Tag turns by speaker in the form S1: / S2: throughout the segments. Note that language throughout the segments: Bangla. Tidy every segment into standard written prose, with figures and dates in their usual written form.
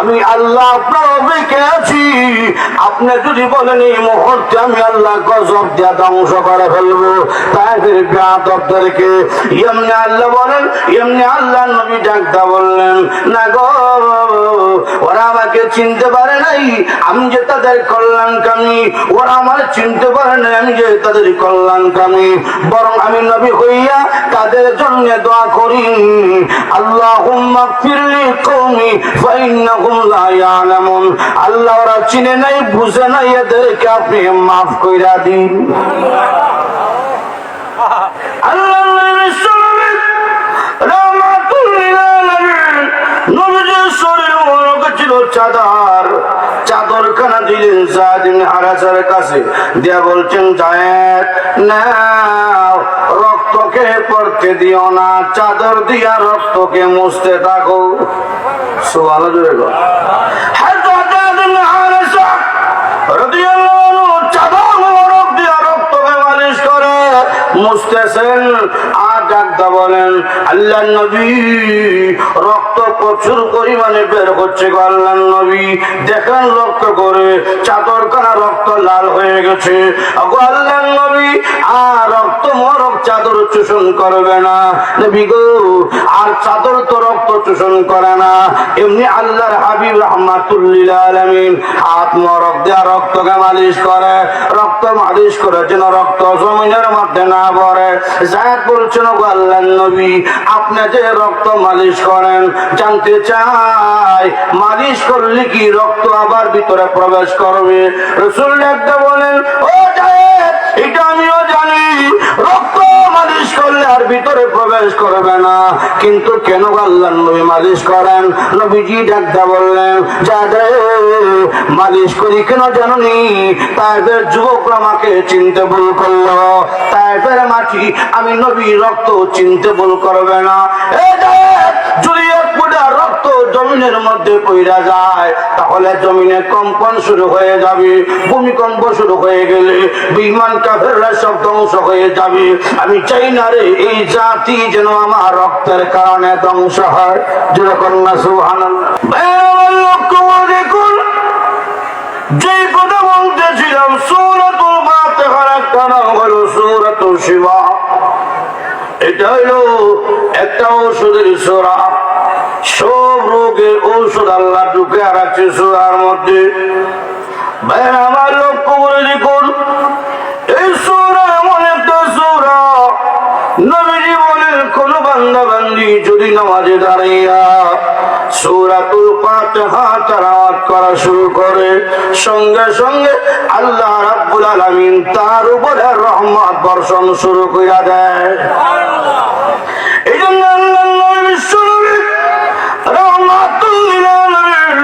S1: আমি আল্লাহ আপনার অপেক্ষা আছি। আপনি যদি বলেন এই মুহূর্তে আমি আল্লাহ গজব দিয়া ধ্বংস করে ফেলবো তাদের বেয়াদবদেরকে, এমনি আল্লাহ বলেন, এমনি আল্লাহ নবী ডাকদা বললেন, না গো ওরা আমাকে চিনতে পারে নাই, আমি যে তাদের কল্যাণকামী। ওরা আমার চিনতে পারে নাই, আমি যে তাদের কল্যাণকামী। বরং আমি নবী হইয়া তাদের জন্য দোয়া করি, আল্লাহুম্মা ফিরলি কওমি ফাইন্নাহুম লা ইয়ালামুন। আল্লাহ ওরা চিনে নাই, বুঝে নাই, এদেরকে আপনি মাফ কইরা দিন। আল্লাহ চাদর চাদর খানা দিলেন যায়েদ ইবনে হারেসার কাছে দিয়া বলছেন, যায়েদ নাও, রক্তকে পড়তে দিও না, চাদর দিয়া রক্তকে মুছতে থাকো। সুবহানাল্লাহ জোরে বল। হযরত যায়েদ ইবনে হারেসা রাদিয়াল্লাহু আনহু চাদর মোবারক দিয়া রক্তকে মালিশ করে মুছতেছেন। আর ডাকদা বলেন, আল্লাহর নবী রক্ত প্রচুর পরিমাণে বের হচ্ছে গো আল্লাহর নবী, দেখেন লক্ষ্য করে চাদরখানা রক্ত লাল হয়ে গেছে। গো আল্লাহর নবী আর রক্ত মরক চাদর চোষণ করবে না নবী গো, আর চাদর তো রক্ত চোষণ করে না। এমনি আল্লাহর হাবিব রাহমাতুল লিল আলামিন হাত মরক দেয়া রক্তকে মালিশ করে, রক্ত মালিশ করে যেন রক্ত জমিনের মধ্যে না পড়ে। যায়েদ বলছেন, গো আল্লাহর নবী আপনি যে রক্ত মালিশ করেন, জানতে চাই মালিশ করলে কি রক্ত আবার ভিতরে প্রবেশ করবে? রাসূল একটা বলেন, ও যায়েদ এটা আমিও জানি, রক্ত মালিশ করলে আর ভিতরে প্রবেশ করবে না, কিন্তু কেন আল্লাহর নবী মালিশ করেন? নবীজি ডাকদা বললেন, যায়েদ মালিশ করি কেন জানুনি? তাইফের যুবকরা আমাকে চিনতে ভুল করলো, তাইফের মাটি আমি নবী রক্ত চিনতে ভুল করবে না। যদি এক ফোঁটা রক্ত জমিনের মধ্যে পইরা যায় তাহলে জমিনে কম্পন শুরু হয়ে যাবে, ভূমিকম্প শুরু হয়ে গেলে বিমান কাফেররা সব ধ্বংস হয়ে যাবে। আমি চাই না রে এই জাতি যেন আমার রক্তের কারণে ধ্বংস হয়। যেরকম না সুবহানাল্লাহ। দেখুন যে কথা বলতেছিলাম, সূরাতুল ফাতিহার একটা নাম হলো সূরাতুল শিফা। এটা হলো একটা ঔষধের সূরা, সব রোগের ঔষধ আল্লাহ ঢুকে রাখছে সূরার মধ্যে। ভাই আমার লক্ষ্য করে দেখুন, এই সূরা এমন একটা সূরা, নবীজি বলেন কোন বান্দা বান্দি যদি নামাজে দাঁড়াইয়া সূরাতুল ফাতিহা তেলাওয়াত করা শুরু করে, সঙ্গে সঙ্গে আল্লাহ রাব্বুল আলামিন তার উপরে রহমত বর্ষণ শুরু করে দেয়। এই জন্য আল্লাহ নবী রহমাতুল লিল আলামিন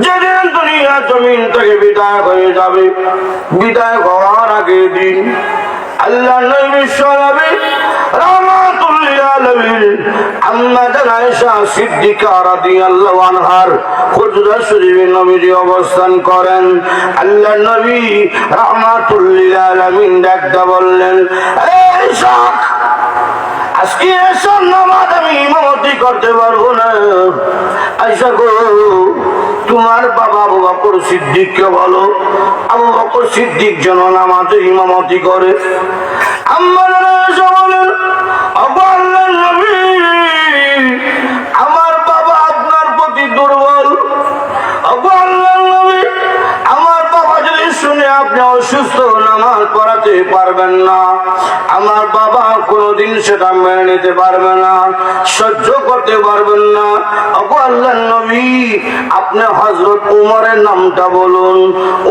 S1: যেদিন দুনিয়া জমিন থেকে বিদায় হয়ে যাবে, বিদায় হওয়ার আগের দিন আল্লাহ নবী রহমাতুল লিল আলামিন আম্মা আয়েশা সিদ্দিকা রাদিয়াল্লাহু আনহার হুজরা শরীফে নবীজি অবস্থান করেন। আল্লাহ নবী রহমাতুল লিল আলামিন ডাকতে বললেন, আয়েশা আজকে এসব নামাজ আমি ইমামতি করতে পারবো না। আয়েশা গো তোমার বাবা আবু বকর সিদ্দিককে বলো, আবু বকর সিদ্দিক যেন নামাজে ইমামতি করে। আম্মা আয়েশা বলেন, আবু আল্লাহর নবী আমার বাবা আপনার প্রতি দুর্বল। আবু আল্লাহর নবী আমার বাবা যদি শুনে আপনি অসুস্থ নামাজ পড়াতে পারবেন না, আমার বাবা কোনদিন সেটা মেনে নিতে পারবে না, সহ্য করতে পারবেন না। আবু আল্লাহর নবী আপনি হযরত উমরের নামটা বলুন,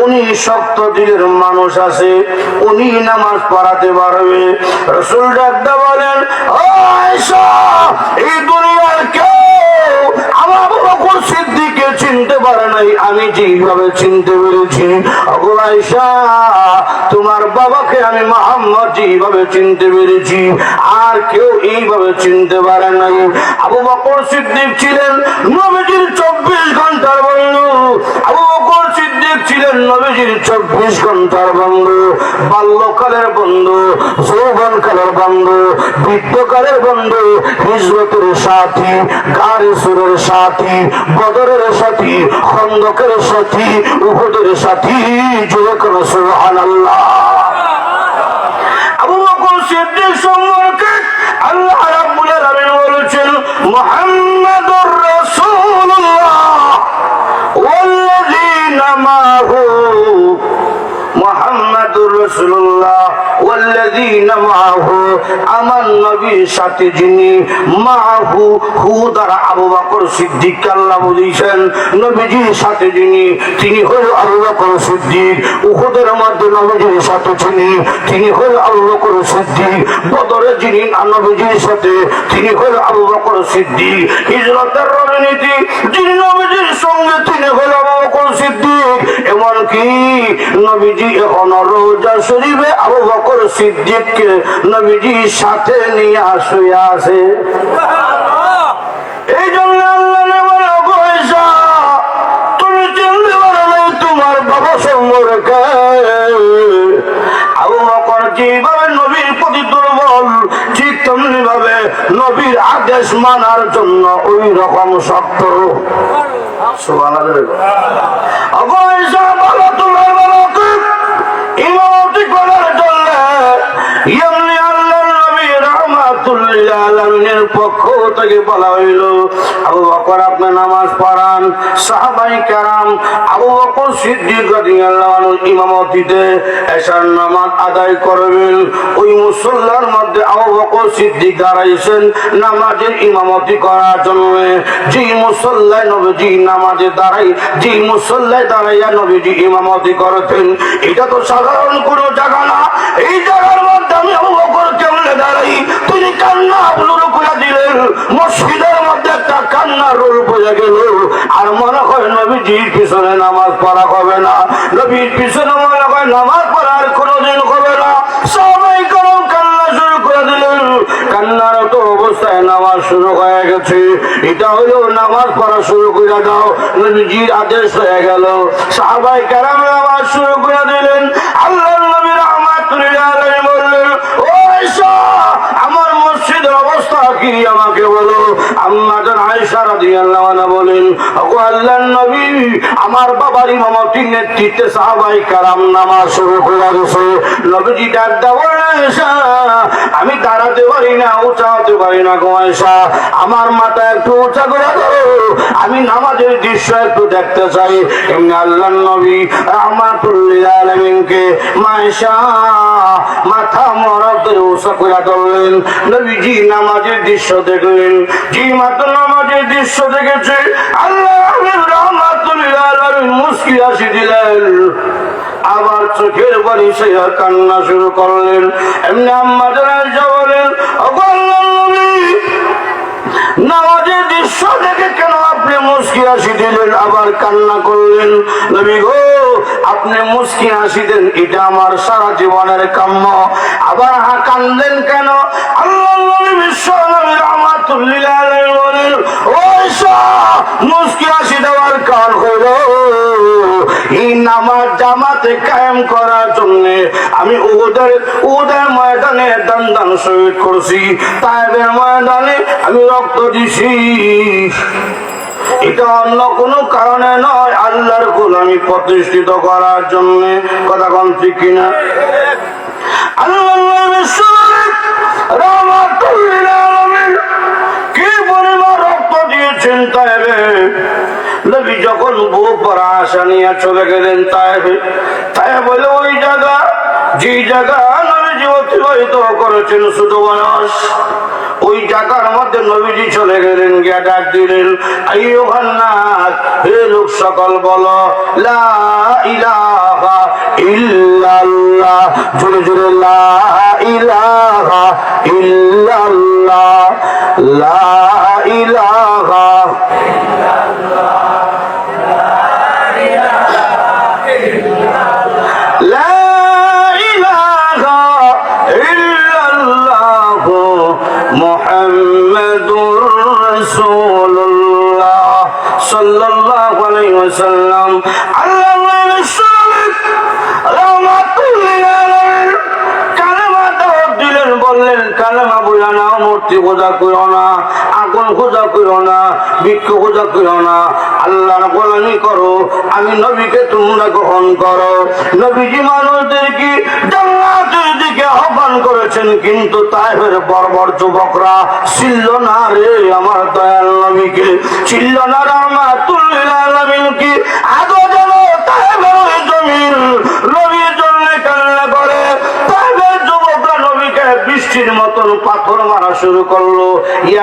S1: উনি শক্ত দিলের মানুষ আছে, উনি নামাজ পড়াতে পারবে। রাসূল ডাকতে বলেন, ও আয়েশা এই দুনিয়ার কেউ আমার আবু বকর সিদ্দিককে চিনতে পারে নাই, আমি যেভাবে চিনতে পেরেছি। আবু আয়েশা তোমার বাবাকে আমি মুহাম্মদ যেভাবে চিনতে পেরেছি আর কেউ এইভাবে চিনতে পারে নাই। আবু বকর সিদ্দিক ছিলেন নবীজির 24 ঘন্টার বন্ধু। আবু বকর সিদ্দিক ছিলেন ছিলেন নবীজির 24 ঘন্টার বন্ধু, বাল্যকালের বন্ধু, যৌবনকালের বন্ধু, বৃদ্ধকালের বন্ধু, হিজরতের সাথী, গাড়ি সুরের সাথী, বদরের সাথী, খন্দকের সাথী, উহুদের সাথী। জোরে করে সুবহানাল্লাহ। আবু বকর সিদ্দিক সম্পর্কে আল্লাহ রাব্বুল আলামিন বলেছেন, মুহাম্মাদুর রাসূলুল্লাহ ওয়াল্লাযীনা মাহু, মুহাম্মাদুর রাসূলুল্লাহ ওয়াল্লাযীনা মাহু, আমার নবীর সাথে যিনি, মাহু হু দ্বারা আবু বকর সিদ্দিক আল্লাহ বলেছেন, নবীজির সাথে যিনি, তিনি হলো আবু বকর সিদ্দিক। উহুদের মধ্যে নবীজির সাথে যিনি, তিনি হলো আবু বকর সিদ্দিক। বদরে যিনি নবীজির সাথে, তিনি হলো আবু বকর সিদ্দিক। হিজরতের রণনীতি যিনি নবীজির সঙ্গে, তিনি হলো আবু বকর সিদ্দিক। এমনকি নবীজি এখন রওজা শরীফে আবু বকর সিদ্দিককে নবীজির সাথে নিয়ে শুয়ে আছে। এই জন্য আল্লাহ বলে, তুমি চিনতে পারো না তোমার বাবা সম্পর্কে। আবু বকর যেভাবে নবীর প্রতি দুর্বল, ঠিক তেমনি ভাবে নবীর আদেশ মানার জন্য ওই রকম শক্ত। তোমার বাবাকে ইমামতি করার জন্য এমনি আল্লাহ নবী রাহমাতুল লিল আলামিনের পক্ষ থেকে বলা হইল, আবু বকর আপনি নামাজ পড়ান। সাহাবায়ে কেরাম আবু বকর সিদ্দিক রাদিয়াল্লাহু আনহু ইমামতিতে এশার নামাজ আদায় করবেন। ওই মুসল্লার মধ্যে আবু বকর সিদ্দিক দাঁড়াইছেন নামাজের ইমামতি করার জন্য। যেই মুসল্লায় নবীজি নামাজে দাঁড়াই, যেই মুসল্লায় দাঁড়াইয়া নবীজি ইমামতি করতেন, এটা তো সাধারণ কোনো জায়গা না। এই জায়গার মধ্যে আমি আবু বকর কেমনে দাঁড়াই, তিনি কান্না রোল করে দিলেন। মসজিদের মধ্যে একটা কান্না রোল বোঝা গেল। আর মনে হয় নবীজির পিছনে নামাজ পড়া হবে না, নবীর পিছনে মনে হয় নামাজ পড়ার কোনোদিন হবে না। সবাই কারণ কান্না শুরু করে দিলেন। কান্নার তো অবস্থায় নামাজ শুরু হয়ে গেছে। এটা হলো নামাজ পড়া শুরু করে দাও, নবীজির আদেশ হয়ে গেল। সাহাবায়ে কেরাম নামাজ শুরু করে দিলেন। আল্লাহর নবী রাহমাতুল লিল আলামিন বললেন, ও আয়েশা, আমার মসজিদের অবস্থা কি আমাকে বলো। আম্মা জান আয়েশা রাদিয়াল্লাহু আনহা বলেন, ওগো আল্লাহর নবী, আমার বাবার ইমামতির নেতৃত্বে সাহাবায়ে কেরাম নামাজ শুরু করে দিয়েছে। নবীজি ডাক দাও, আয়েশা, আমি দাঁড়াতে পারি না, উঁচা হতে পারি না গো আয়েশা, আমার মাথা একটু উঁচা করে দাও, আমি নামাজের দৃশ্য একটু দেখতে চাই। এমনি আল্লাহর নবী রাহমাতুল লিল আলামিনকে আয়েশা মাথা মরদের উঁচা করে ধরলেন। নবীজি নামাজের দৃশ্য দেখলেন। জি মাত্র নামাজের দৃশ্য দেখেছে, আল্লাহ রাহমাতুল লিল আলামিন মুস্কি হাসি দিলেন। আবার চোখের পানি সে কান্না শুরু করলেন। এমনি আম্মা জান আয়েশা বলেন, ওগো আল্লাহর নবী, নামাজের দৃশ্য দেখে কেন আপনি মুস্কি হাসি দিলেন, আবার কান্না করলেন? নবী গো, আপনি মুস্কি হাসি দেন, এটা আমার সারা জীবনের কাম্য, আবার কান্দেন কেন? আল্লাহর নবী বিশ্ব নবী রাহমাতুল লিল আলামিন বলেন, ও আয়েশা, মুস্কি হাসি দেওয়ার কারণ হলো এই নামাজ জামাতে কায়েম করার জন্য আমি উহুদের ময়দানে দান শহীদ করছি, তায়েফের ময়দানে আমি রক্ত দিছি। এটা অন্য কোনো কারণে নয়, আল্লাহর গোলামি প্রতিষ্ঠিত করার জন্য। কথা কোন ঠিক কিনা? আল্লাহর রাসূল রাহমাতুল লিল আলামিন কি পরিমাণ রক্ত দিয়েছেন তায়েফে। নবী যখন বউ পরা আশা নিয়ে চলে গেলেন তায়েফে, তায়েফ বলে ওই জায়গা, যে জায়গা নবীজি অতিবাহিত করেছেন ছোট বয়স, ওই জায়গার মধ্যে নবীজি চলে গেলেন, গিয়ে ডাক দিলেন, আইয়ুহান নাস, হে লোক সকল বলো, লা ইলাহা ইল্লাল্লাহ, জোরে জোরে লা ইলাহা ইল্লাল্লাহ, লা ইলাহা ইল্লাল্লাহ, লা ইলাহা ইল্লাল্লাহ, মুহাম্মাদুর রাসূলুল্লাহ সাল্লাল্লাহু আলাইহি ওয়াসাল্লাম। আল্লাহর রাসূল বললেন কালেমা বইলা নাও, মূর্তি পূজা করো না, আগুন পূজা করো না, বৃক্ষ পূজা করো না, আল্লাহর গোলামি করো, আমি নবীকে তোমরা গ্রহণ করো। নবীজি মানুষদেরকে জান্নাতের দিকে আহ্বান করেছেন, কিন্তু তাইফের বর্বর যুবকরা ছিল না রে আমার দয়াল নবীকে, ছিল না রাহমাতুল লিল আলামিনকে। আদো জানো তাইফের ওই জমিন নবীর জন্য কান্না করে, তাইফের যুবকরা নবীকে বৃষ্টির মতন পাথর মারা শুরু করলো,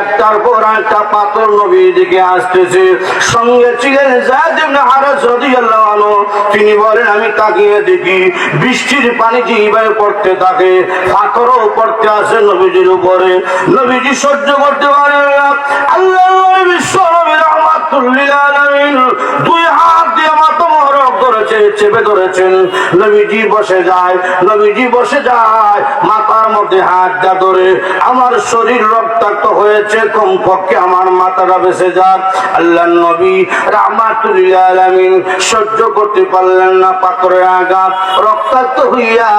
S1: একটার পর একটা পাথর নবীর দিকে আসতেছে। সঙ্গে ছিলেন যায়েদ ইবনে হারেস রাদিয়াল্লাহু আনহু, তিনি বলেন আমি তাকিয়ে দেখি বৃষ্টির পানি যেভাবে পড়তে থাকে, পাথরও পড়তে আসে নবীজির উপরে। নবীজি সহ্য করতে পারেন না, আল্লাহর নবী বিশ্ব নবী রাহমাতুল লিল আলামিন দুই হাত দিয়ে মাথা মোবারক ধরেছে, চেপে ধরেছেন। নবীজি বসে যায়, নবীজি বসে যায়, মাথার মধ্যে হাতটা ধরে, আমার শরীর রক্তাক্ত হয়েছে, কমপক্ষে আমার মাথাটা বেঁচে যাক। আল্লাহর নবী রাহমাতুল লিল আলামিন সহ্য করতে পারলেন না, পাথরের আঘাত রক্তাক্ত হইয়া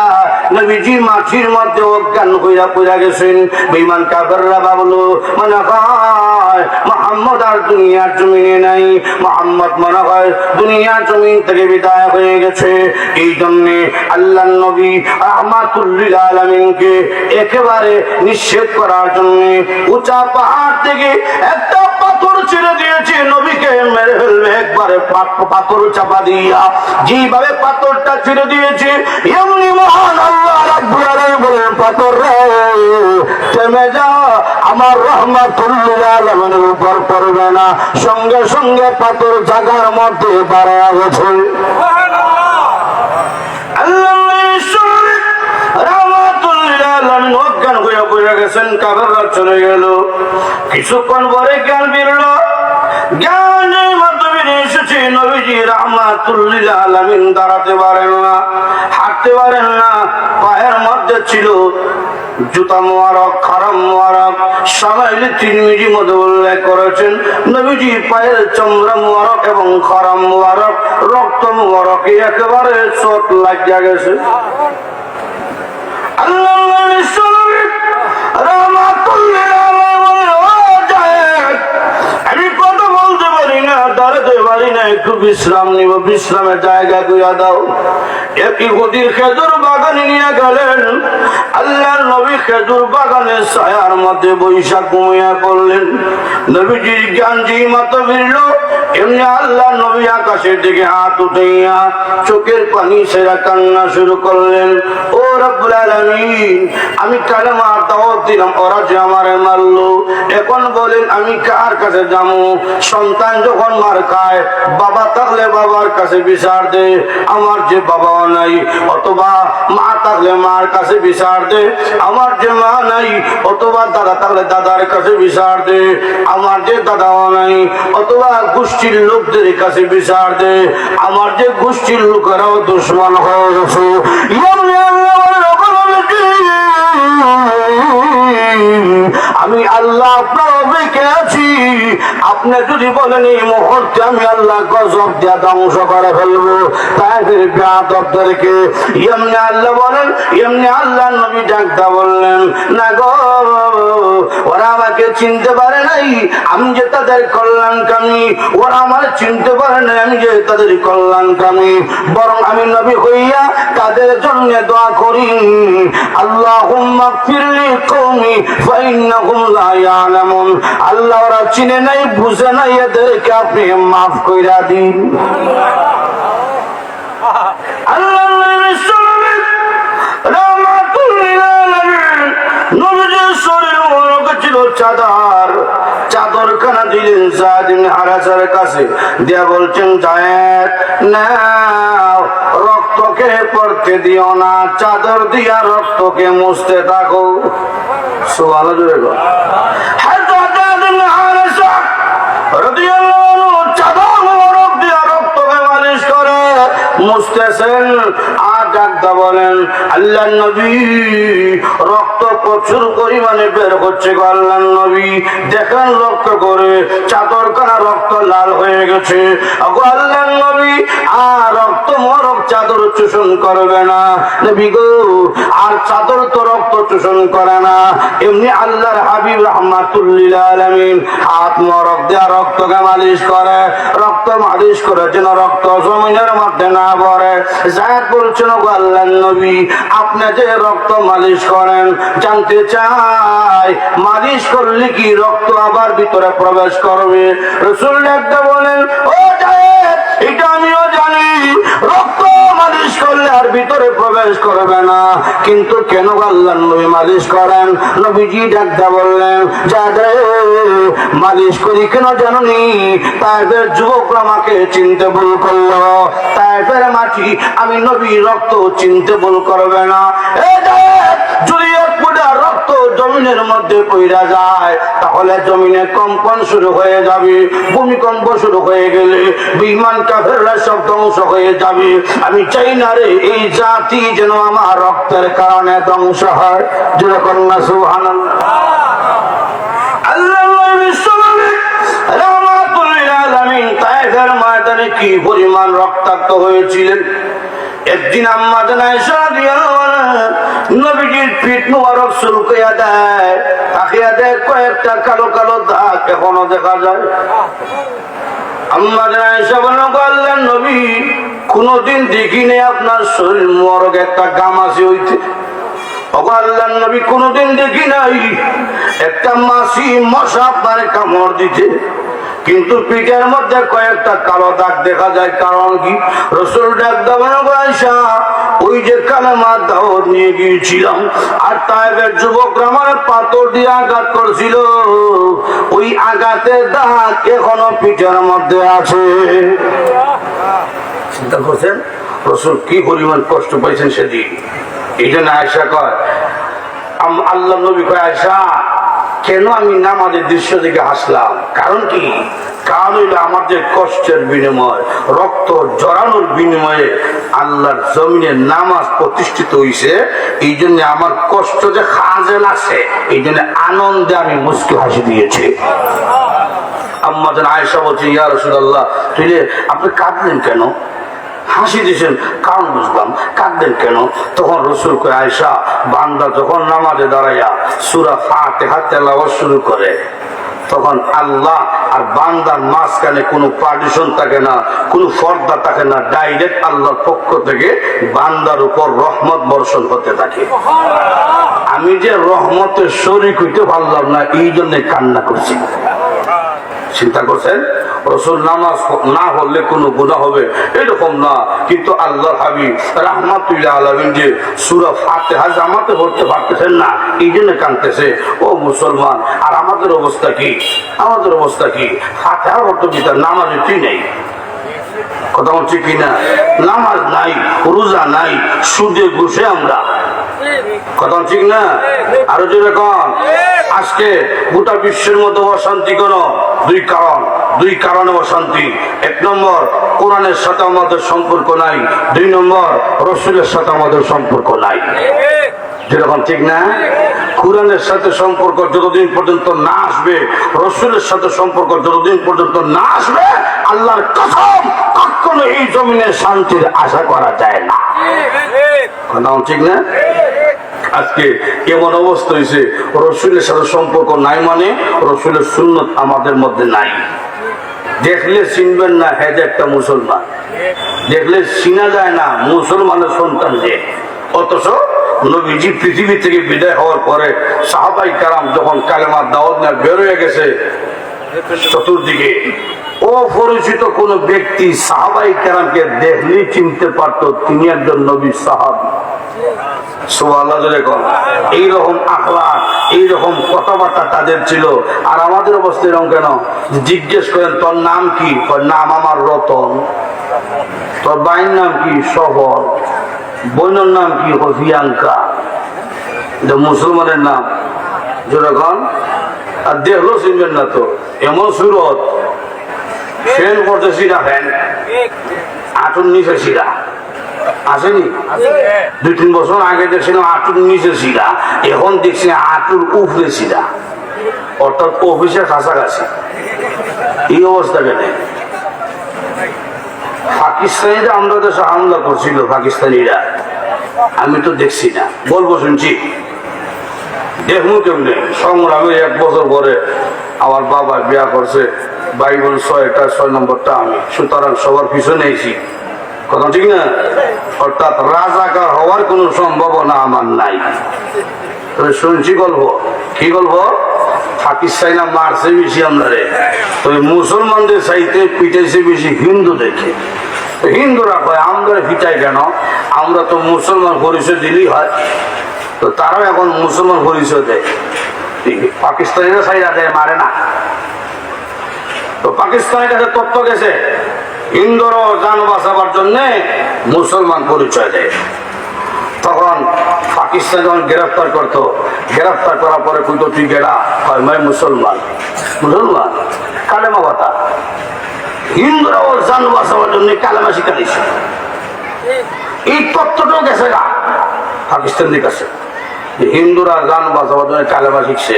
S1: নবীজি মাটির মধ্যে অজ্ঞান হইয়া পড়ে গেছেন। বেঈমান কাফেররা ভাবলো মনে হয় মুহাম্মদ আর দুনিয়ার জমিনে নাই, মুহাম্মদ মনে হয় দুনিয়ার জমিন থেকে বিদায় হয়ে গেছে। এই জন্য আল্লাহর নবী রাহমাতুল লিল আলামিনকে একেবারে নিষেধ করার জন্য উঁচা পাহাড় থেকে একটা পাথর ছেড়ে দিয়েছে, নবীকে মেরে ফেলবে একবারে পাথর চাপা দিয়া। যেভাবে পাথরটা ছেড়ে দিয়েছে, এমনি মহান আল্লাহ রাব্বুল আলামিন বলেন পাথর রে থেমে যা, আমার রাহমাতুল লিল আলামিনের উপর পড়বে না। সঙ্গে সঙ্গে পাথর জায়গার মধ্যে দাঁড়ায় গেছে। অজ্ঞান হইয়া পড়ে গেছেন, কাফেররা চলে গেল। কিছুক্ষণ পরে জ্ঞান ফিরল, জ্ঞানের মাধ্যমে এসেছে নবীজি রাহমাতুল লিল আলামিন দাঁড়াতে পারেন না, হাঁটতে পারেন না, পায়ের মধ্যে ছিল জুতা মোবারক, খারাম মোবারক। সামাইলি তিরমিজি মধ্যে উল্লেখ করেছেন নবীজি পায়ের চামড়া মোবারক এবং খারাম মোবারক, রক্ত মোবারক একেবারে চোট লাগিয়া গেছে। আল্লাহ রাহমাতুল লিল আলামিন আমি কথা বলতে পারি না, দাঁড়াতে পারি না, একটু বিশ্রাম নিব, বিশ্রামের জায়গা কইয়া দাও। একই গতির খেজুর বাগানে নিয়ে গেলেন। আল্লাহর নবী খেজুর বাগানের ছায়ার মধ্যে বৈশাখ ঘুমিয়ে পড়লেন। নবীজির জ্ঞান যেই মাত্র ফিরল, এমনি আল্লাহ নবী আকাশের দিকে হাত উঠাইয়া চোখের পানি সেরা কান্না শুরু করলেন। ও রব্বুল আলামিন, আমি কালেমা দাওয়াত দিলাম, ওরা যে আমারে মারলো, এখন বলেন আমি কার কাছে যাবো? সন্তান যখন মার খায়, বাবা থাকলে বাবার কাছে বিচার দে, আমার যে বাবা নাই, অথবা মা থাকলে মার কাছে বিচার দে, আমার যে মা নাই, অথবা দাদা থাকলে দাদার কাছে বিচার দে, আমার যে দাদাও নাই, অথবা গোষ্ঠীর লোকদের কাছে বিচার দে, আমার যে গোষ্ঠীর লোকেরাও দুশ্মন হয়ে গেছে। আমি আল্লাহ আপনার অপেক্ষা আছি, আপনি যদি বলেন এই মুহূর্তে আমি আল্লাহ গজব দিয়া ধ্বংস করে ফেলবো তাদের বেয়াদবদেরকে, এমনি আল্লাহ বলেন, এমনি আল্লাহ নবী ডাকদা বললেন না গো, ওরা আমাকে চিনতে পারে নাই, আমি যে তাদের কল্যাণকামী, ওরা আমার চিনতে পারে নাই, আমি যে তাদের কল্যাণকামী, বরং আমি নবী হইয়া তাদের জন্য দোয়া করি, আল্লাহুম্মা ফিরলি কওমি ফাইন্নাহুম লা ইয়ালামুন। আল্লাহ ওরা চিনে নাই, বুঝে নাই, এদেরকে আপনি মাফ কইরা দিন। আল্লাহ রাহমাতুল লিল আলামিন নবীজির শরীর মোবারক ছিল চাদর, চাদর খানা দিলেন যায়েদ ইবনে হারেসের কাছে দিয়া বলছেন যায়েদ নাও, রক্তকে পড়তে দিও না, চাদর দিয়া রক্তকে মুছতে থাকো। সুবহানাল্লাহ জোরে বল। হযরত যায়েদ ইবনে হারেস রাদিয়াল্লাহু আনহু চাদর মোবারক দিয়া রক্তকে মালিশ করে মুছতেছেন। আর ডাকদা বলেন আল্লাহর নবী, রক্ত প্রচুর পরিমাণে বের হচ্ছে গো আল্লাহর নবী। দেখেন লক্ষ্য করে চাদরখানা রক্ত লাল হয়ে গেছে গো আল্লাহর নবী। আর রক্ত মরক চাদর চোষণ করবে না নবী গো। আর চাদর তো রক্ত চোষণ করে না। এমনি আল্লাহর হাবিব রাহমাতুল লিল আলামিন হাত মরক দেয়া রক্তকে মালিশ করে, রক্ত মালিশ করে যেন রক্ত জমিনের মধ্যে না পড়ে। যায়েদ বলছেন গো আল্লাহর নবী, আপনি যে রক্ত মালিশ করেন, জানতে চাই মালিশ করলে কি রক্ত আবার ভিতরে প্রবেশ করবে? রাসূল ডাকতে বলেন, ও যায়েদ, এটা আমিও জানি, রক্ত মালিশ করলে আর ভিতরে প্রবেশ করবে না, কিন্তু কেন আল্লাহর নবী মালিশ করেন? নবীজি ডাকতে বললেন, যায়েদ মালিশ করি কেন জানি? তাইফের যুবকরা আমাকে চিনতে ভুল করলো, তাইফের মাটি আমি নবী রক্ত চিনতে ভুল করবে না। যদি এক ফোঁটা রক্ত জমিনের মধ্যে পইরা যায়, তাহলে জমিনে কম্পন শুরু হয়ে যাবে, ভূমিকম্প শুরু হয়ে গেলে বিমান কাফেররা সব ধ্বংস হয়ে যাবে। আমি চাই না রে এই জাতি যেন আমার রক্তের কারণে ধ্বংস হয়। যেরকম না সুবহানাল্লাহ। কি পরিমাণ রক্তাক্ত হয়েছিলেন। একদিন আম্মা জান আয়েশা রাদিয়াল্লাহু আনহা নবীজির পিঠ মুবারক চুলকাইয়া দেয়, তাকিয়া দেয় কয়েকটা কালো কালো দাগ এখনো দেখা যায়। আম্মা জান আয়েশা বলেন, আল্লাহর নবী, কোনদিন দেখি নাই আপনার শরীর মুবারক একটা গামাসি হইতে। আল্লাহর নবী কোনদিন দেখি নাই একটা মাছি মশা আপনার কামড় দিতে, কিন্তু পিঠের মধ্যে কয়েকটা কালো দাগ দেখা যায়। কারণ কি? রাসূল ডাক দেবেন, আয়েশা, ওই যে কালেমার দাওয়াত নিয়ে গিয়েছিলাম আর তাইফের যুবকরা আমার পাথর দিয়ে আঘাত করছিল, ওই আঘাতের দাগ এখনো পিঠের মধ্যে আছে। চিন্তা করছেন রাসূল কি পরিমাণ কষ্ট পাইছেন সেদিন। এই জন্য আয়েশা কয়, আল্লাহর নবী কয়, আয়েশা, কেন আমি নামাজের দৃশ্য দেখে হাসলাম? কারণ কি? কারণ হইল আমার যে কষ্টের বিনিময়, রক্ত জড়ানোর বিনিময়ে আল্লাহর জমিনে নামাজ প্রতিষ্ঠিত হইছে। এই জন্য আমার কষ্ট যে খাজে লাগছে, এই জন্য আনন্দে আমি মুস্কি হাসি দিয়েছি। আম্মা জান আয়েশা বলছে, ইয়া রাসূলুল্লাহ, আপনি কাঁদলেন কেন? হাসি দিয়েছেন, কারণ বুঝলাম, কাঁদবেন কেন? তখন রাসূল কয়, আয়েশা, বান্দা যখন নামাজে দাঁড়াইয়া সূরা ফাতিহা তেলাওয়াত শুরু করে, তখন আল্লাহ আর বান্দার মাঝখানে কোনো পার্টিশন থাকে না, কোনো পর্দা থাকে না, ডাইরেক্ট আল্লাহর পক্ষ থেকে বান্দার উপর রহমত বর্ষণ হতে থাকে। আমি যে রহমতের শরীক হইতে পারলাম না, এই জন্য কান্না করছি। চিন্তা করছেন রাসূল নামাজ না হলে কোনো গুনাহ হবে এরকম না, কিন্তু আল্লাহর হাবিব রাহমাতুল আলামিন যে সূরা ফাতিহা জামাতে পড়তে পারতেছেন না, এই জন্য কাঁদতেছে। ও মুসলমান, আর আমাদের অবস্থা কি? আমাদের অবস্থা কি? ফাতিহা পড়তে দিতে নামাজে ঠিক নেই, কথা বলছি কিনা? নামাজ নাই, রোজা নাই, সুদে ঘুষে আমরা, কথা ঠিক না? আরো যেরকম আজকে গোটা বিশ্বের মধ্যে অশান্তি কোন দুই কারণে অশান্তি। এক নম্বর, কোরআনের সাথে আমাদের সম্পর্ক নাই। দুই নম্বর, রাসূলের সাথে আমাদের সম্পর্ক নাই। যেরকম ঠিক না? কোরআনের সাথে সম্পর্ক যতদিন পর্যন্ত না আসবে, রাসূলের সাথে সম্পর্ক যতদিন পর্যন্ত না আসবে, আল্লাহর কসম কখনো এই জমিনে শান্তির আশা করা যায় না। কথা ঠিক না? আজকে এমন অবস্থা হয়েছে, রাসূলের সাথে সম্পর্ক নাই মানে রাসূলের সুন্নাত আমাদের মধ্যে নাই। দেখলে চিনবেন না হ্যাঁ একটা মুসলমান, দেখলে চিনা যায় না মুসলমানের সন্তান যে। অথচ নবীজি পৃথিবী থেকে বিদায় হওয়ার পরে সাহাবাই কারাম যখন কালেমার দাওয়াত নিয়ে বের হয়ে গেছে, চতুর্দিকে অপরিচিত কোন ব্যক্তি সাহাবাই কারামকে দেখলেই চিনতে পারত তিনি একজন নবীর সাহাবী। এইরকম আখলাক, এইরকম কথাবার্তা তাদের ছিল। আর আমাদের অবস্থা এরকম কেন? জিজ্ঞেস করেন, তোর নাম কি? নাম আমার রতন। তোর ভাইয়ের নাম কি? সফল। বোনের নাম কি? প্রিয়াঙ্কা। মুসলমানের নাম যেরকম, আর দেখলো চিনবেন না তো। এমন সুরত, ফ্যান করতে সিরা, ফ্যান আটুর নিচে সিরা, আসেনি? 2-3 বছর আগে দেখছিলাম হাঁটুর নিচে সিধা, এখন দেখছি হাঁটুর উপরে সিধা, অর্থাৎ অফিসের কাছাকাছি। এই অবস্থা কেন? পাকিস্তানিরা আমরা দেশে হামলা করছিল, পাকিস্তানিরা আমি তো দেখছি না, বলবো শুনছি, দেখবো কেমনে। সংগ্রামে 1 বছর পরে আমার বাবা বিয়া করছে, ভাই বোন 6 নম্বরটা আমি, সুতরাং সবার পিছনে এসি, কথা ঠিক না? অর্থাৎ রাজাকার হওয়ার কোন সম্ভাবনা আমার নাই। শুনছি গল্প, কি গল্প? পাকিস্তানিরা মারছে বেশি আমাদের, তবে মুসলমানদের চাইতে পিটাইছে বেশি হিন্দু দেখে। হিন্দুরা কয় আমরা পিটাই কেন, আমরা তো মুসলমান পরিচয় দিলেই হয়, তো তারাও এখন মুসলমান পরিচয় দেয়। পাকিস্তানিরা চাইরা দেয়, মারে না। তো পাকিস্তানের কাছে তথ্য গেছে হিন্দুরও যান বাঁচাবার জন্য মুসলমান পরিচয় দেয়। তখন পাকিস্তান যখন গ্রেফতার করতো, গ্রেফতার করার পরে কইতো তুই গেড়া, হয় মই মুসলমান। মুসলমান কালেমা বাতা, হিন্দুরাও যান বাঁচাবার জন্য কালেমা শিখা দিয়েছে। এই তথ্যটাও গেছে গা পাকিস্তানের কাছে, হিন্দুরা যান বাঁচাবার জন্য কালেমা শিখছে।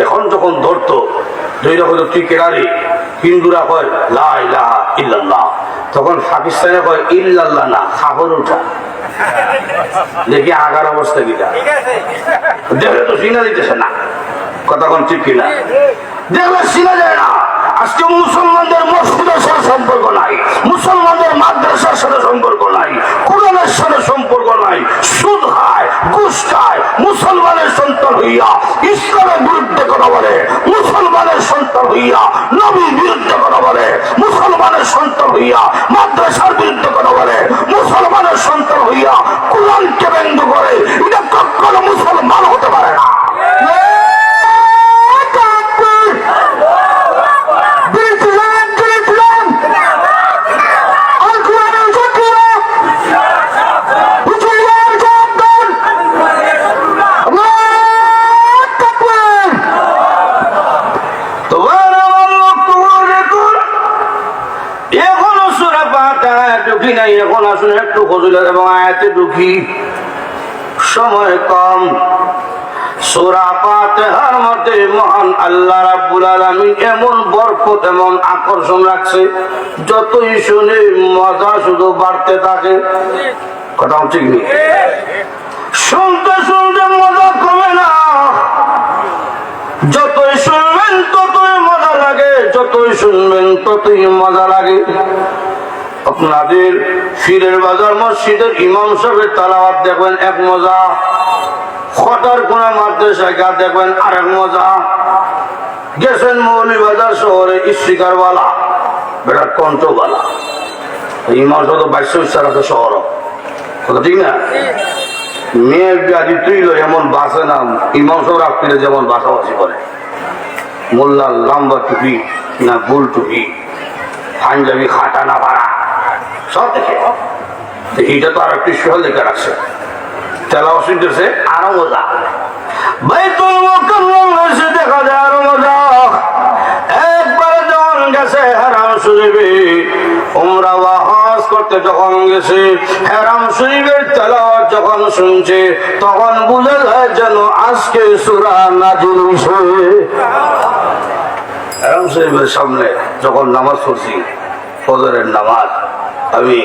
S1: এখন যখন ধরতো ধৈর্য হতো তুই কেরারি, হিন্দুরা কয় লা ইলাহা ইল্লাল্লাহ, তখন পাকিস্তানে কয় ইল্লাল্লাহ না, খাবর উঠা। দেখি আগার অবস্থা কিনা, দেখলে তো চিনা দিতেছে না, কথা কোন ঠিক কিনা? দেখলে চিনা যায় না। আজকে মুসলমানদের মসজিদের সাথে সম্পর্ক নাই, মুসলমানদের মাদ্রাসার সাথে সম্পর্ক নাই, কোরআনের সাথে সম্পর্ক নাই, সুদ খায়, ঘুষ খায়, মুসলমানের সন্তান হইয়া ইসলামের বিরুদ্ধে কথা বলে, মুসলমানের সন্তান হইয়া নবীর বিরুদ্ধে কথা বলে, মুসলমানের সন্তান হইয়া মাদ্রাসার বিরুদ্ধে কথা বলে, মুসলমানের সন্তান হইয়া কোরআনকে ব্যঙ্গ করে, এটা কখনো মুসলমান হতে পারে না। এখন আসুন একটু ফজিলত এবং আয়াতে ঢুকি, সময় কম। সূরা ফাতিহার মধ্যে মহান আল্লাহ রাব্বুল আলামিন এমন বরকত, এমন আকর্ষণ রাখছে, যতই শুনে মজা শুধু বাড়তে থাকে। কথা ঠিক নেই, শুনতে শুনতে মজা কমে না, যতই শুনবেন ততই মজা লাগে, যতই শুনবেন ততই মজা লাগে। আপনাদের ফিরের বাজার মসজিদের ইমাম সাহেবের তেলাওয়াত দেখবেন এক মজা, খটার কোন মাদ্রাসায় গা দেখবেন আরেক মজা। গেছেন মৌলভীবাজার শহরে স্পিকারওয়ালা, বেটার কণ্ঠওয়ালা, ইমাম সাহেব 22 শহর, কথা ঠিক না? মেয়ে গাড়ি তুইল এমন বাসে না, ইমাম সাহেব রাত্রিরে যেমন বাসাবাসি করে, মোল্লার লম্বা টুপি না গোল টুপি, পাঞ্জাবি খাটা না ভাড়া, সব দেখে। এইটা তো আর একটি সহজ লেখা রাখছে, তেলাওয়াত শুনতেছে আরো মজা। বাইতুল মুকাররম হয়েছে, দেখা যায় আরো মজা। একবারে যখন গেছে হারাম শরীফে, উমরা ওয়া হজ করতে যখন গেছে, হারাম শরীফের তেলাওয়াত যখন শুনছে, তখন বুঝে যায় যেন আজকে সূরা নাজিল হয়েছে। হারাম শরীফের সামনে যখন নামাজ পড়ছি, ফজরের নামাজ, আমি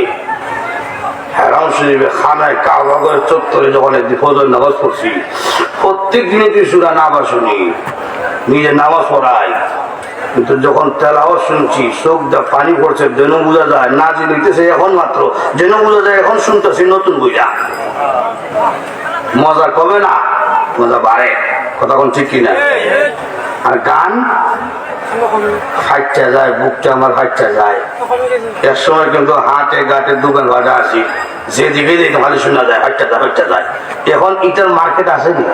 S1: হারাম শরীফে খানায় কাবা করে চত্বরে যখন একদিন ফজর নামাজ পড়ছি, প্রত্যেক দিনে তুই সূরা নামাজ শুনি, নিজে নামাজ পড়াই, কিন্তু যখন তেলাওয়াত শুনছি চোখ দা পানি পড়ছে, যেন বোঝা যায় নাজিল হইতেছে এখন মাত্র, যেন বোঝা যায় এখন শুনতেছি নতুন বুঝা। মজা কমে না, মজা বাড়ে, কথা কোন ঠিক কিনা? আর গান হাইটটা যায়, বুকটা আমার হাইটটা যায়। এক সময় কিন্তু হাটে ঘাটে দোকান ভাজা আসি, যেদিকে যেতে ভালো শোনা যায়, হাইটটা যায়, হাইটটা যায়। এখন ইটার মার্কেট আসেনি।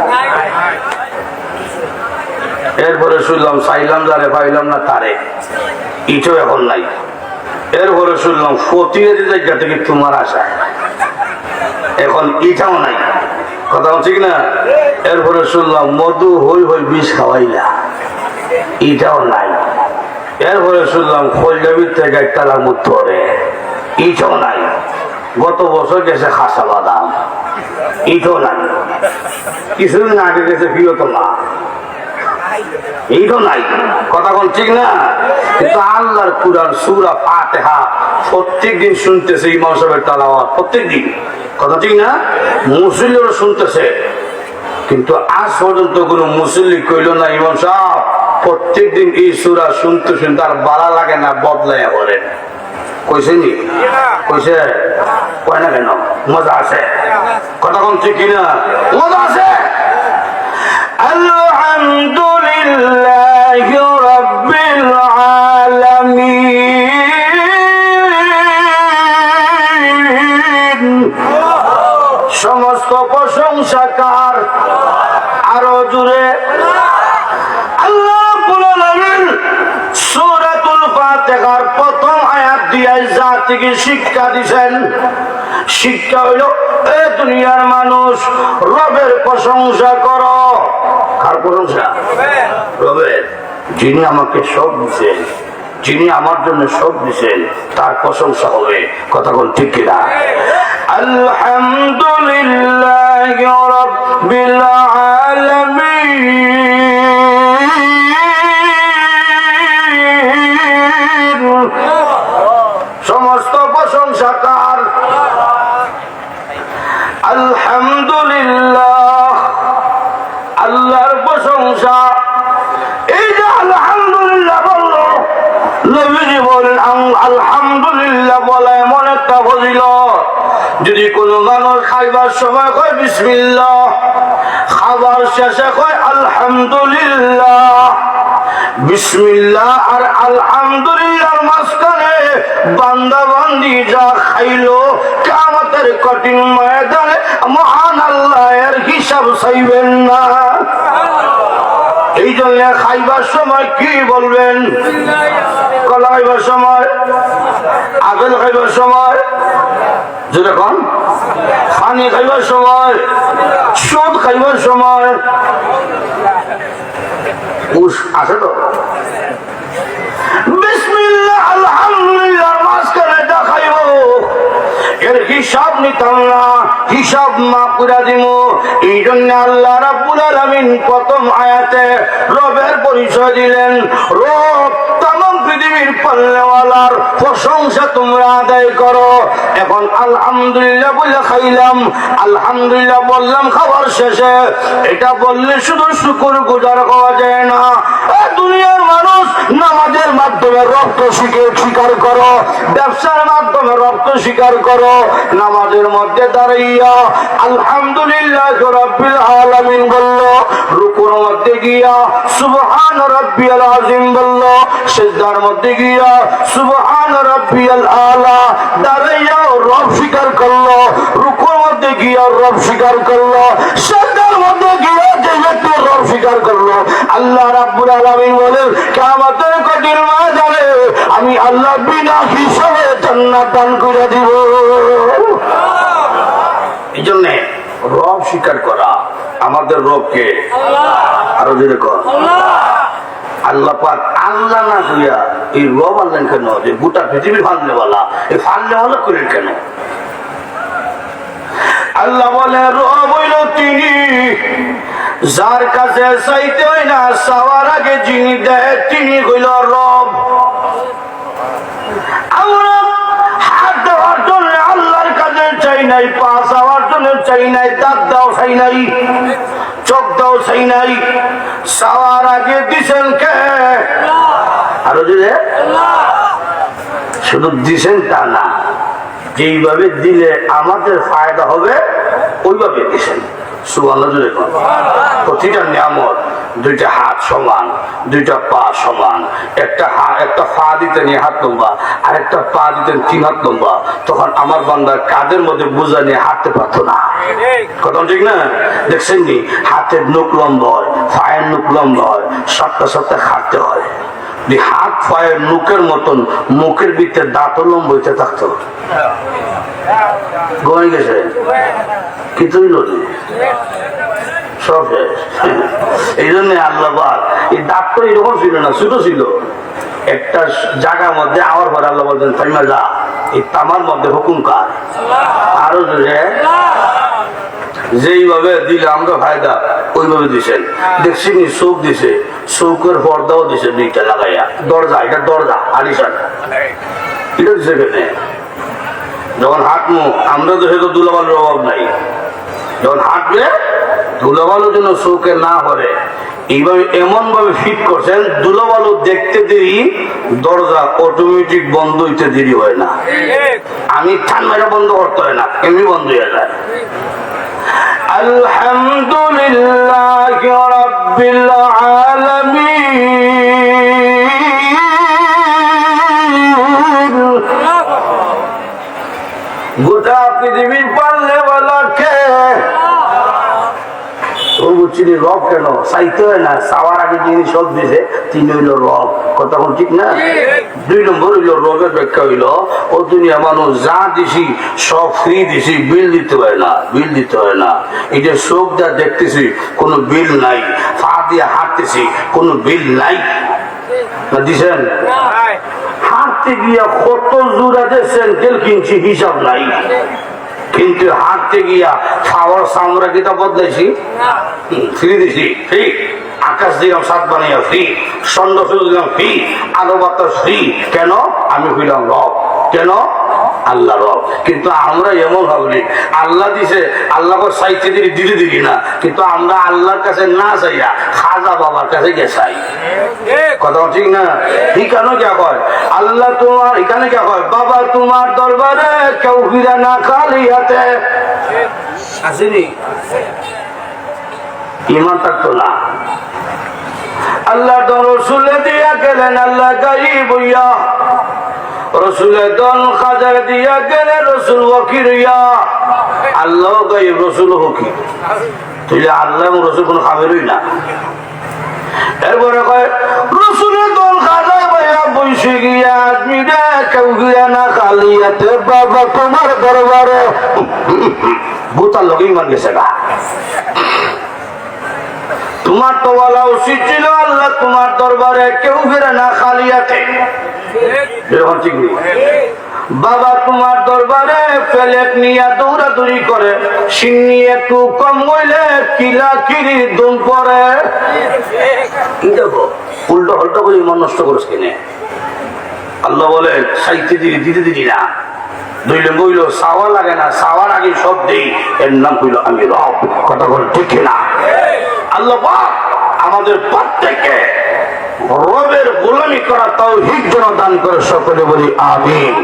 S1: এরপরে শুনলাম চাইলাম যারে পাইলাম না তারে, ইটাও এখন নাই। এরপরে শুনলাম ফতিরের জায়গা থেকে তোমার আশা, এখন ইটাও নাই, কথা ঠিক না? এরপরে শুনলাম মধু হই হই বিষ খাওয়াইলা, এটাও নাই। এরপরে শুনলাম খোলজাবির থেকে তালা মুখ ধরে, এটাও নাই। গত বছর গেছে খাসা বাদাম, এইটাও নাই। কিছুদিন আগে গেছে ফিরতমা, এইটাও নাই। কথা কোন ঠিক না? কিন্তু আল্লাহর কুরআন সূরা ফাতিহা প্রত্যেকদিন শুনতেছে ইমাম সাহেবের তেলাওয়াত, প্রত্যেকদিন। কথা ঠিক না? মুসল্লিরা শুনতেছে, কিন্তু আজ পর্যন্ত কোন মুসল্লি কইল না ইমাম সাহেব প্রত্যেকদিন এই সূরা শুনতে শুনতে আর ভালো লাগে না, বদলাইয়া বলেন। কইছে নি? কইছে? কয় না কেন? মজা আছে। কথা কোন ঠিক কিনা? মজা আছে। আলহামদুলিল্লাহি রাব্বিল আলামিন। সমস্ত প্রশংসা কার? আরো জুড়ে আল্লাহ রাব্বুল আলামিন সূরাতুল ফাতিহার প্রথম আয়াত দিয়ে জাতিকে শিক্ষা দিবেন। শিক্ষা হইল, এ দুনিয়ার মানুষ রবের প্রশংসা করো। কার প্রশংসা? রবের। যিনি আমাকে সব দিচ্ছেন, যিনি আমার জন্য সব দিচ্ছেন, তার প্রশংসা হবে। কথা কোন ঠিক কিনা? আলহামদুলিল্লাহি রাব্বিল আলামিন। সমস্ত প্রশংসা কার? আলহামদুলিল্লাহ, আল্লাহর প্রশংসা। এই যে আলহামদুলিল্লাহ বললো, নবীজি বলেন আলহামদুলিল্লাহ বলা এমন একটা ফজিলত। যদি কোনো মানুষ খাইবার সময় কয় বিসমিল্লাহ, খাবার শেষে কয় আলহামদুলিল্লাহ, বিসমিল্লাহ আর আলহামদুলিল্লাহর মাঝখানে বান্দা বান্দি যা খাইলো কিয়ামতের কঠিন ময়দানে মহান আল্লাহ এর হিসাব চাইবেন না। এই জন্য খাইবার সময় কি বলবেন? কলা খাইবার সময়, আপেল খাইবার সময়, যেরকম পানি খাইবার সময়, সুদ খাইবার সময়, আছে তো বিসমিল্লাহ আলহামদুলিল্লাহ মাঝখানে যা খাইব এর হিসাব নিতাম না, হিসাব মাফ করে দিব। এই জন্য আল্লাহ রাব্বুল আলামিন প্রথম আয়াতে রবের পরিচয় দিলেন। রব তামাম পৃথিবীর পাল্লেওয়ালার প্রশংসা তোমরা আদায় করো। এখন আলহামদুলিল্লাহ বলে খাইলাম, আলহামদুলিল্লাহ বললাম খাবার শেষে, এটা বললে শুধু শুকর গুজার হওয়া যায় না। দুনিয়ার মানুষ নামাজের মাধ্যমে রক্ত স্বীকার করো, ব্যবসার মাধ্যমে রক্ত স্বীকার করো, নামাজের মধ্যে দাঁড়াইয়া আলহামদুলিল্লাহ রাব্বিল আলামিন বললো, রুকুর মধ্যে গিয়া সুবহান রাব্বিয়াল আযীম বললো, সিজদার মধ্যে গিয়া সুবহান রাব্বিয়াল আলা, দাঁড়াইয়া রব স্বীকার করলো, রুকুর মধ্যে গিয়া রব স্বীকার করলো, সিজদার মধ্যে গিয়া যে ব্যক্তি রব স্বীকার করলো, আল্লাহ রাব্বুল আলামিন বলেন কিয়ামতের কঠিন ময়দানে আমি আল্লাহ বিনা হিসাবে জান্নাত দান করে দিব। এই জন্য রব স্বীকার করা, আমাদের রবকে আরো যেরকম আল্লাহ পাক আল্লাহ না কইয়া এই রব আনলেন কেন? যে গোটা পৃথিবীর ফালনেওয়ালা, এই ফালনেওয়ালা করেন কেন? আল্লাহ বলে রব হইল তিনি যার কাছে চাইতে হয় না, চাওয়ার আগে যিনি দেয় তিনি হইল রব। আমরা হাত দেওয়ার জন্য আল্লাহর কাছে চাই নাই, পা চাওয়ার জন্য চাই নাই, দাঁত দাও চাই নাই, চোখ দাও চাই নাই, চাওয়ার আগে দিছেন কে? আরো দিলে শুধু দিছেন তা না, যেইভাবে দিলে আমাদের ফায়দা হবে ওইভাবে দিছেন। সুবহানাল্লাহ। প্রতিটা নিয়ামত, দুইটা হাত সমান, দুইটা পা সমান, একটা পা দিতেন হাত লম্বা, আর একটা পা দিতেন 3 হাত লম্বা, তখন আমার বান্দার কাঁধের মধ্যে বোঝা নিয়ে হাঁটতে পারতো না। কথা ঠিক না? দেখছেন নি, হাতের নখ লম্বা হয়, পায়ের নখ লম্বা হয়, সপ্তাহ সপ্তাহ হাঁটতে হয়। হাত পায়ের নুকের মতন মুখের ভিতরে দাঁতও লম্বা হইতে থাকতো। গয়ে গেছে কিছুই নদী সব শেষ। এই জন্য আল্লাহ এই দাঁত তো এরকম ছিল না, ছোট ছিল। একটা জায়গার মধ্যে আওয়ার পরে আল্লাহ বলতেন থাইমা যা, এই তামার মধ্যে হুকুম কার? আরো যেইভাবে দিলে আমরা ফায়দা ওইভাবে দিছেন। দেখছি চৌক দিছে, চৌকের পর্দাও দিছে দুইটা লাগাইয়া, দরজা, এটা দরজা আলিশান, এটা দিছে কেনে? যখন হাঁটমু আমরা তো সেটা ধুলাবালুর অভাব নাই, যখন হাঁটবে ধুলাবালুর জন্য চৌকে না করে এইভাবে এমন ভাবে ফিট করছেন ধুলাবালু দেখতে দেরি, দরজা অটোমেটিক বন্ধ হইতে দেরি হয় না। আমি ঠান্ডাটা বন্ধ করতে হয় না, এমনি বন্ধ হয়ে যায়। আলহামদুলিল্লাহ রাব্বিল আলামিন। গোটা পৃথিবীর পারলে বলাকে চিনি রব কেন চাইতে হয় না, চাওয়ার আগে যিনি সব দিছে তিনি হইল রব। কথা বল ঠিক না? 2 নম্বর হইল রবের ব্যাখ্যা হইল ও দুনিয়া মানুষ যা দিছি সব ফ্রি দিছি, বিল দিতে হয় না, বিল দিতে হয় না। এই যে চোখ যা দেখতেছি কোনো বিল নাই, পা দিয়ে হাঁটতেছি কোনো বিল নাই, না দিছেন? হাঁটতে গিয়া কত জোড়াতে স্যান্ডেল কিনছি হিসাব নাই, কিন্তু হাঁটতে গিয়া খাওয়ার চামড়া কিতা বদলাইছি, ফ্রি দিছি, ফ্রি। আকাশ দিলাম 7 বানাইয়া ফ্রি, চন্দ্র দিলাম ফ্রি, আলো বাতাস ফ্রি। কেন? আমি হইলাম রব। কেন? আল্লাহ রব। কিন্তু আমরা এমন ভাবলি আল্লাহ দিছে, আল্লাহ চাইতে দিলি দিলে দিলি না, কিন্তু আমরা আল্লাহর কাছে না চাইয়া খাজা বাবার কাছে গিয়ে চাই। কথা ঠিক না? এখানে কে হয় আল্লাহ তোমার, এখানে কে হয় বাবা তোমার দরবারে কেউ ফিরে না খালি হাতে আসেনি, ইমান থাকতো না। আল্লাহ তো রসুলে দিয়া গেলেন, আল্লাহ গাইব হইয়া, রসুলের দল খাজার দিয়া গেলে রসুল ওয়াকির হইয়া। আল্লাহ গাইব, রসুল হকি, তুই আল্লাহ এবং রসুল কোন খাবেরই না। এরপরে কয় রসুলের দল খাজার ভাইয়া বসে গিয়া আদমি রে কেউ গিয়া না খালিয়াতে বাবা তোমার দরবারে ভূতার লোক ইমান গেছে গা। তোমার তো বলা উচিত ছিল আল্লাহ তোমার দরবারে কেউ ফিরে না খালিয়াতে, ঠিক নেই? বাবা তোমার দরবারে প্লেট নিয়ে দৌড়াদৌড়ি করে, সিন্নি একটু কম হইলে কিলা কিরি দুম পরে। দেখো উল্টো হল্টো করে মন নষ্ট করিস কিনে। আল্লাহ বলে সাইতে দিলি দিতে দিলি না। 2 নম্বর হইল চাওয়া লাগে না, চাওয়ার আগে সব দেই, এর নাম হইল আমি রব। কথা বলে ঠিক না? আল্লাহ আমাদের প্রত্যেককে রবের গোলামি করা তাওহীদ যেন দান করে, সকলে বলি আমিন।